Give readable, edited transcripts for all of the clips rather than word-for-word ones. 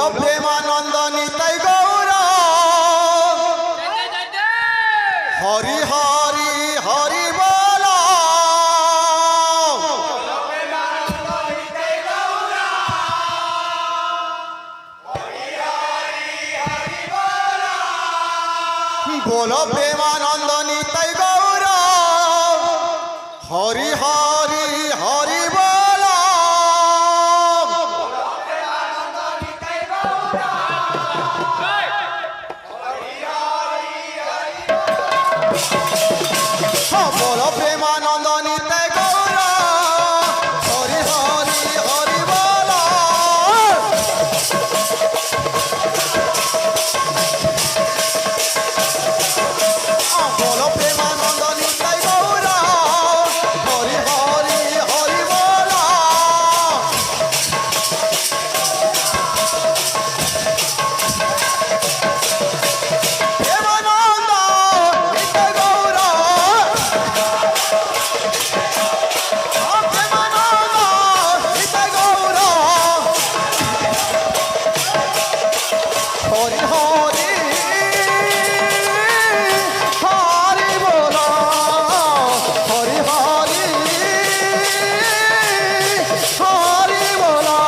बोलो प्रेमानंद निताई गौर हरि हरि हरि बोलो बोलो प्रेमानंद निताई गौर हरि हरि हरि बोलो बोलो प्रेमानंद निताई गौर हरि हरि हरि बोलो बोलो प्रेमानंद निताई गौर हरि हरि हरि बोलो प्रेमानंद निताई गौर प्रेमानंद निताई गौर हरि हरि हरि बोलो हरि हरि हरि बोलो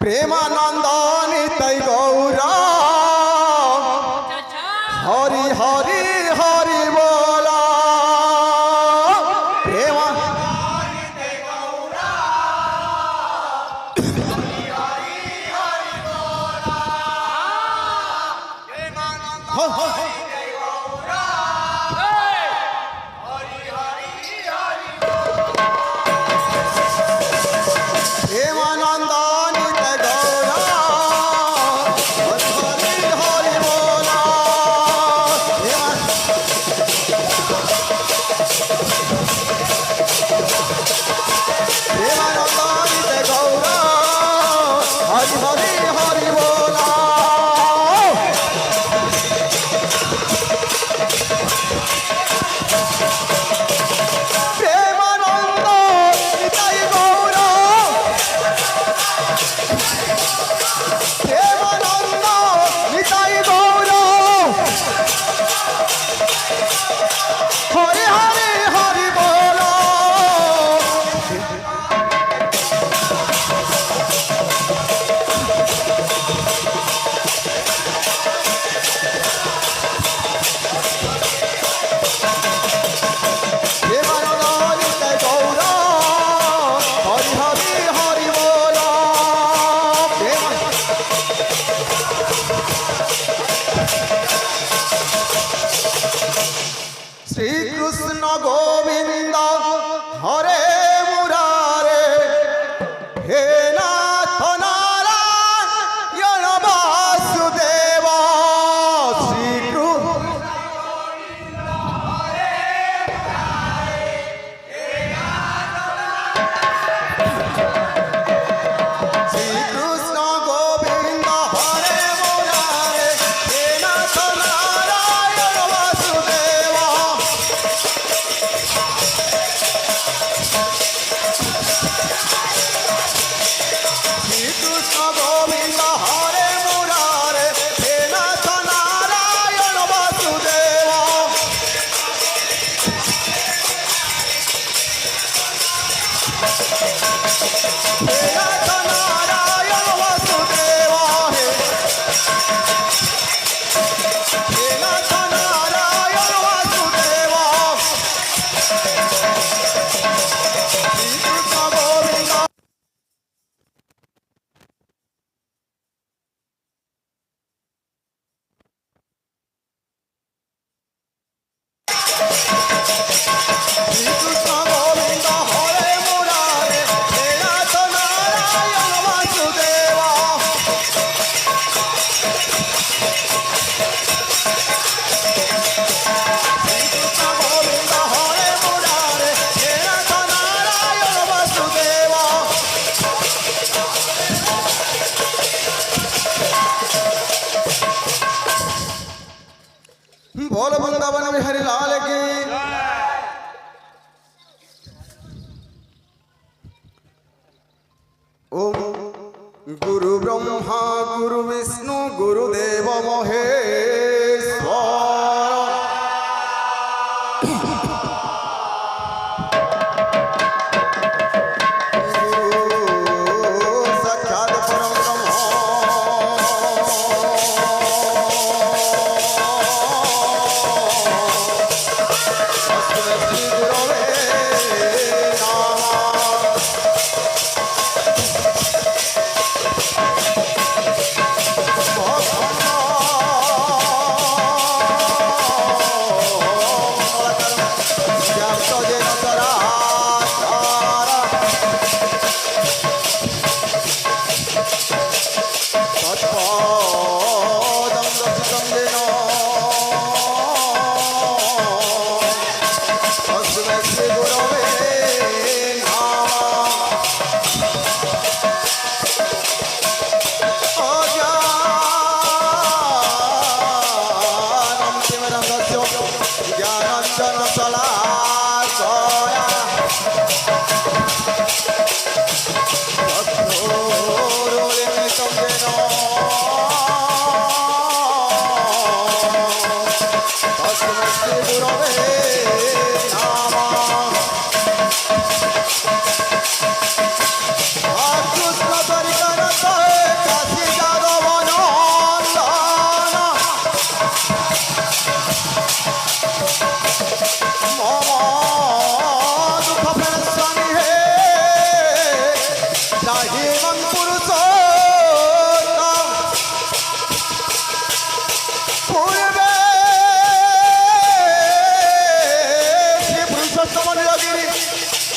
प्रेमानंद निताई गौर हरि हरि हरि बोलो प्रेमा हो, हो, हो। प्रेमानंद निताई गौर हरि हरि हरि बोलो प्रेमानंद निताई गौर हरि हरि हरि बोलो प्रेमानंद निताई गौर प्रेमानंद निताई गौर हरि हरि हरि बोलो प्रेमानंद निताई गौर हरि हरि हरि बोलो श्री कृष्ण गोविंद हरे मुरारे हे नाथ नारायण वासुदेव श्री कृष्ण गोविंद हरे मुरारे हे नाथ नारायण वासुदेव बोल वृंदावन बिहारी लाल की। ओम गुरु ब्रह्मा गुरु विष्णु गुरुदेव महेश्वर।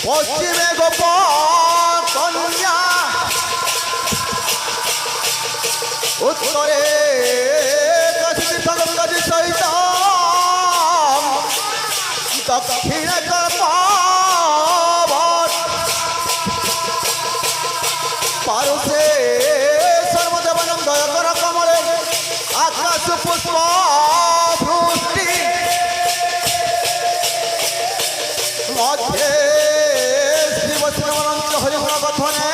পশ্চিমে গোপাল কন্যা, উত্তরে কাশ্মীর গঙ্গাজি সহিত, দক্ষিণে পার্বত, পারসে সর্বদেবানন্দ কর কমলে, আকাশ পুষ্প বৃষ্টি মধ্যে হরিগুণ কথনে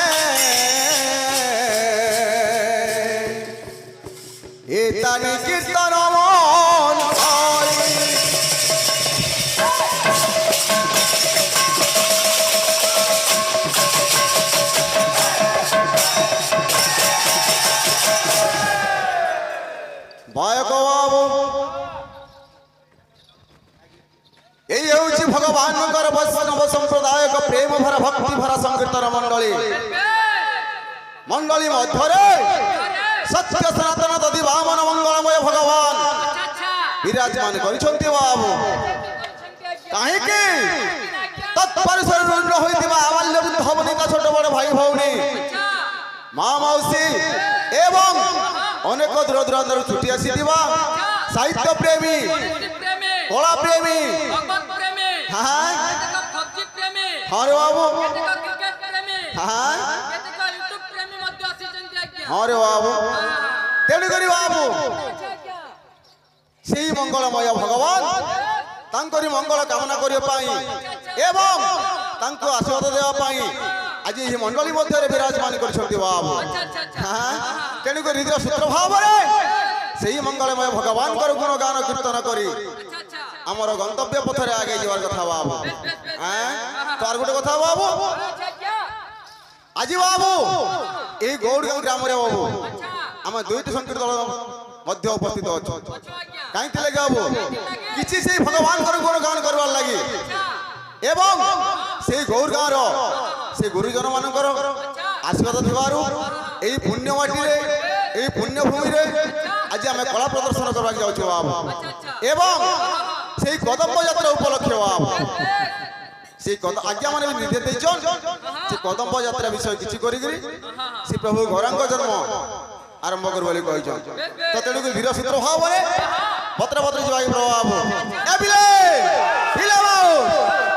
এতানি কীর্তন মন হরি। ବାୟକ ବାବୁ এই ହେଉଛି ଭଗବାନଙ୍କର ବୈଷ୍ଣବ ସମ୍ପ୍ରଦାୟକ ପ୍ରେମ ଭରା ଭକ୍ତି ଭରା ସଂକୀର୍ତ୍ତନ ମଣ୍ଡଳୀ। ମଣ୍ଡଳୀ ମଧ୍ୟରେ ସତ୍ୟ ସନାତନ ଦଧି ବାମନ ମଙ୍ଗଳମୟ ଭଗବାନ ବିରାଜମାନ କରିଛନ୍ତି ବାବୁ। କାହିଁକି ତତ୍ପରିସରରେ ରୁଣ୍ଡ ହୋଇଥିବା ଆବାଲ୍ୟ ବୃଦ୍ଧ ବନିତା ଛୋଟ ବଡ଼ ଭାଇ ଭଉଣୀ ମା ମାଉସୀ ଏବଂ ଅନେକ ଦୂର ଦୂରାନ୍ତରୁ ଛୁଟି ଆସିଥିବା ସାହିତ୍ୟ ପ୍ରେମୀ, କଳା ପ୍ରେମୀ, ହଁ ରେ ବାବୁ, ହଁ ରେ ବାବୁ। ତେଣୁକରି ବାବୁ ସେଇ ମଙ୍ଗଳମୟ ଭଗବାନ ତାଙ୍କରି ମଙ୍ଗଳ କାମନା କରିବା ପାଇଁ ଏବଂ ତାଙ୍କୁ ଆଶୀର୍ବାଦ ଦେବା ପାଇଁ ଆଜି ଏହି ମଣ୍ଡଳୀ ମଧ୍ୟରେ ବିରାଜମାନ କରିଛନ୍ତି ବାବୁ। ତେଣୁକରି ହୃଦୟ ସୂତ୍ର ଭାବରେ ସେଇ ମଙ୍ଗଳମୟ ଭଗବାନଙ୍କର ଗୁଣଗାନ କୀର୍ତ୍ତନ କରି ଆମର ଗନ୍ତବ୍ୟ ପଥରେ ଆଗେଇ ଯିବାର କଥା ବାବୁ। ତାର ଗୋଟେ କଥା ବାବୁ, ଆଜି ବାବୁ এই গৌড়গাঁও গ্রামে বাবু আমি দুইটি সংকীর্তন দল মধ্যে উপস্থিত অଛୁ। কাইকি লাগি বাবু কিছু সেই ভগবানଙ୍କର গুণগান করবার লাগি এবং সেই গৌড়গাঁওর সেই গুরুজন মানଙ୍କର আশীর্বাদ থিবারু এই পুণ্য মাটিরে এই পুণ্যভূমিরে আজ আমি কলা প্রদর্শন করবাক যাচ্ছু বাবু এবং সেই কদম্ব যাত্রা উপলক্ষে বাবু সেই আজ্ঞা মানে নির্দেশ দিয়েছেন সে কদম্ব যাত্রা বিষয় কিছু করি শ্রী প্রভু গৌরাঙ্গ জন্ম আরম্ভ করব বলে কইছেন। তো তেণুক ধীর সূত্র ভাবে পত্র পত্র যাই প্রভু এ বিলে বিলে বাবু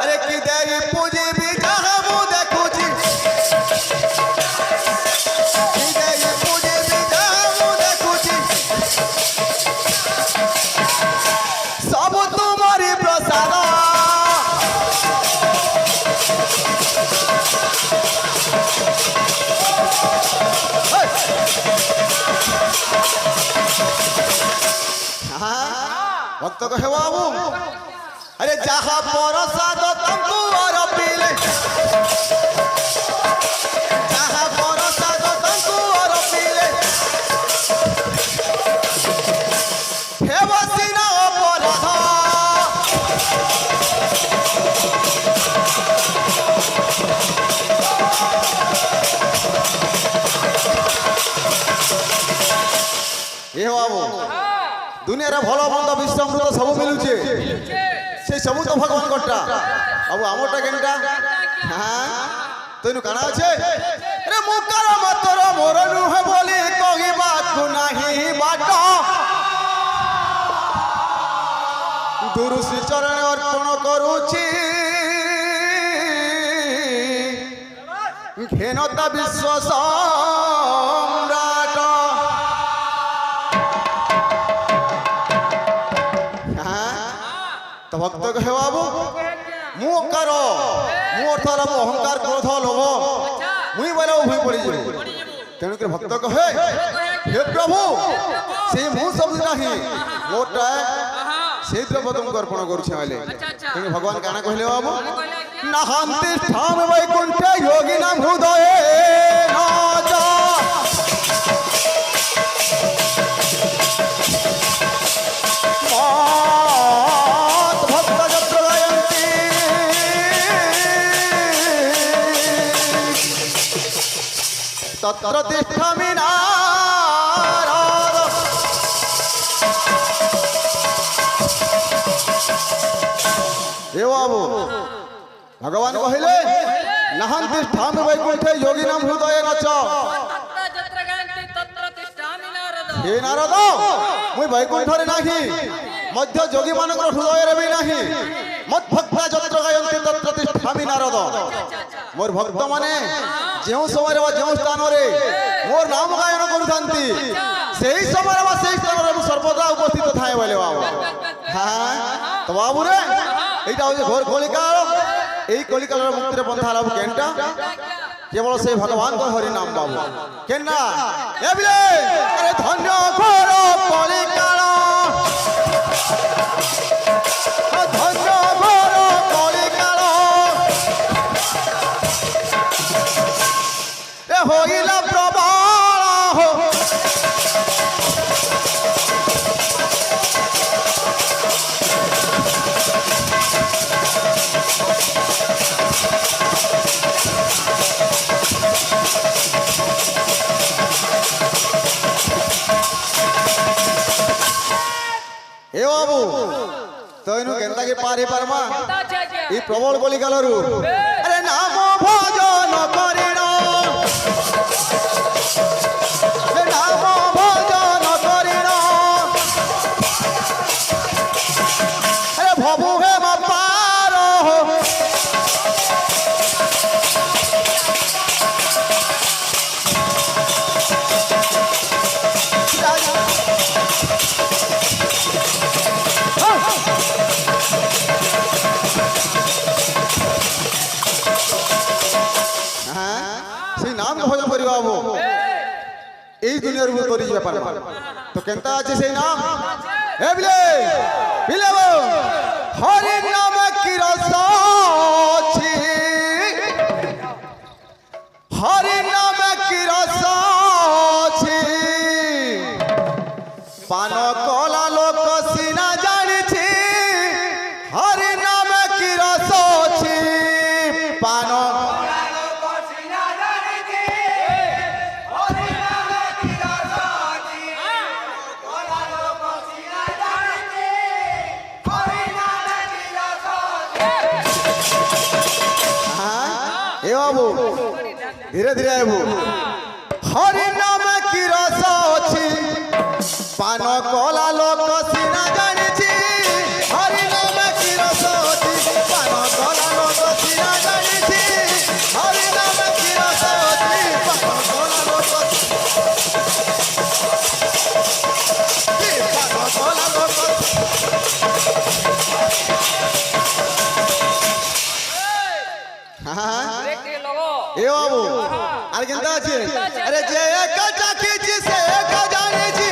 আরে কি দেই পুজি বিজা মু দেখুছি কি দেই পুজি বিজা মু দেখুছি সব ପ୍ରସାଦ ভক্ত কহে বাবু আরে যাহা প্রসাদ তঙ্কু আর পিলে যাহা প্রসাদ তঙ্কু আর পিলে হে বসিনা অপরাধ এ বাবু দুনিয়ার ভালো মন্দ বিশ্রামৃত সবু মিলুছে সেই সবু তো ভগবান কর্তা বাবু আমরটা কেনটা হ্যাঁ তৈনু কানা আছে রে মুকার মতর মোর নুহে বলি কহিବାକୁ নাহি বাট গুরু শ্রী চরণে অর্পণ করুছি ঘেনতা বিশ্ব সম্রাট তো ভক্ত কহে বাবু মু অকার মু অর্থাৎ অহংকার ক্রোধ লোভ মুই বলে ভয় পড়ি যাবে তেণুকরি ভক্ত কহে হে প্রভু সেই মু শব্দ নাহি মোটা সেই দ্রব্য তোমাকে অর্পণ করছে বলে তেণু ভগবান কানা কহিলে বাবু নাহান্তি স্থান বৈকুণ্ঠে যোগী নাম হৃদয়ে নাচ তত্র তিষ্ঠামি নারদ হে বাবু ভগবান কহিলে নাহান্তি স্থামি বৈকুণ্ঠে যোগী নাম হৃদয়ে নাচ হে নারদ মুই বৈকুণ্ঠরে নাহি মধ্য যোগী মানকর হৃদୟରେ বি নাহি মত ভক্তা যত্র গায়ন্তি তত্র তিষ্ঠামি নারদ মোর ভক্ত মানে ଯେଉଁ ସମୟରେ ବା ଯେଉଁ ସ୍ଥାନରେ ମୋର ନାମ ଗାୟନ କରୁଥାନ୍ତି ସେହି ସମୟରେ ବା ସେହି ସ୍ଥାନରେ ମୁଁ ସର୍ବଦା ଉପସ୍ଥିତ ଥାଏ ବୋଲେ ବାବୁ হ্যাঁ তো বাবুরে এইটা হচ্ছে ঘোর কলিকাল এই কলিকালের মুক্তির পন্থা লাভ কেনটা কেবল সেই ভগবান হরি নাম বাবু কেনা এবিলে আরে ধন্য ঘোর কলিকাল ধন্য ঘোর কলিকাল এ হইলা প্রবল এ বাবু তইনু কেনতা কে পারে পারমা এই প্রবল কলিকালরু আরে নাম ভজন করিণ নাম ভজন করিণ আরে ভবু হে মা পার সেই নাম ভজন করি বাবু এই দুনিয়ার উপর তরি ব্যাপার তো কেনতা আছে সেই নাম এ বিলে বিলে হরি নাম কি রস আছে হরি নাম কি রস আছে পান কলা লোক সিনা জানিছি হরি নাম কি রস আছে পান ধীরে ধীরে আইবু হরি নাম কি রস ଅଛି পান কলা লোক সিনা জানিছি হরি নাম কি রস ଅଛି পান কলা লোক সিনা জানিছি হরি নাম কি রস ଅଛି পান কলা লোক পান কলা লোক আর কেনতা আছে আরে যে একা চাকিছি সে একা জানিছি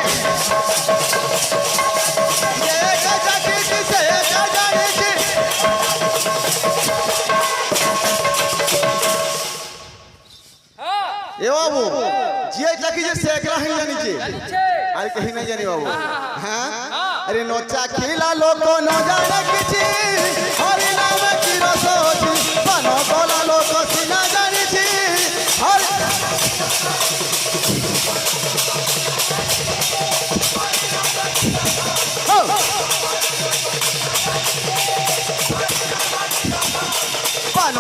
যে একা চাকিছি সে একা জানিছি এ বাবু যে চাকিছে সে একলা হি জানিছে আর কেহি নাই জানি বাবু হ্যাঁ আরে নো চাকিলা লোক ন জানে কিছু হরি নামে কি রস ଅଛି পান কলা লোক সিনা জানিছি হরি পান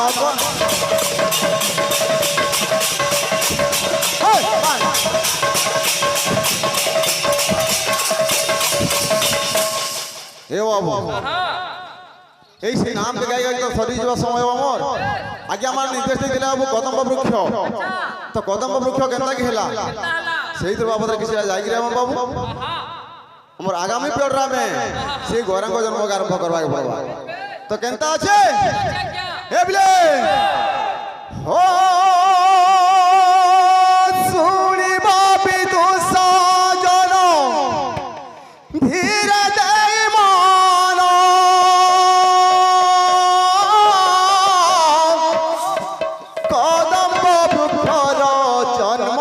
এ বাবু এই সেই নাম গাই গাই তো সরি যাওয়ার সময় আমার আগে আমার নির্দেশ দিলে বাবু কদম্ব বৃক্ষ তো কদম্ব বৃক্ষ কেনতা কি হেলা সেই তো বাবদরে কিছু যাই গিয়ে আমার বাবু আমার আগামী প্রোগ্রামে সেই গৌরাঙ্গ জন্ম আরম্ভ করবাকে পড়বা তো কেনতা আছে এ বিলে ও শুনিবা বিদুষ জন ধীরে দেই মন কদম্ব বৃক্ষর জন্ম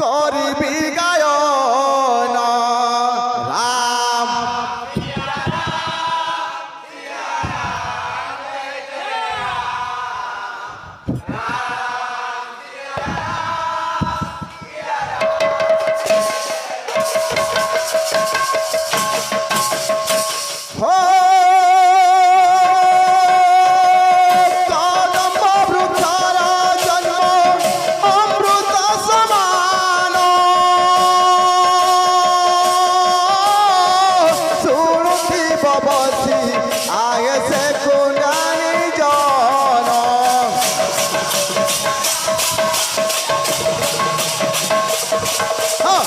করিবি গায়ন রাম হো কদম্ব বৃক্ষর জন্ম অমৃত সমান শুনুথিব বসি আয়ে সে কুণ্ডানি জন হ্যাঁ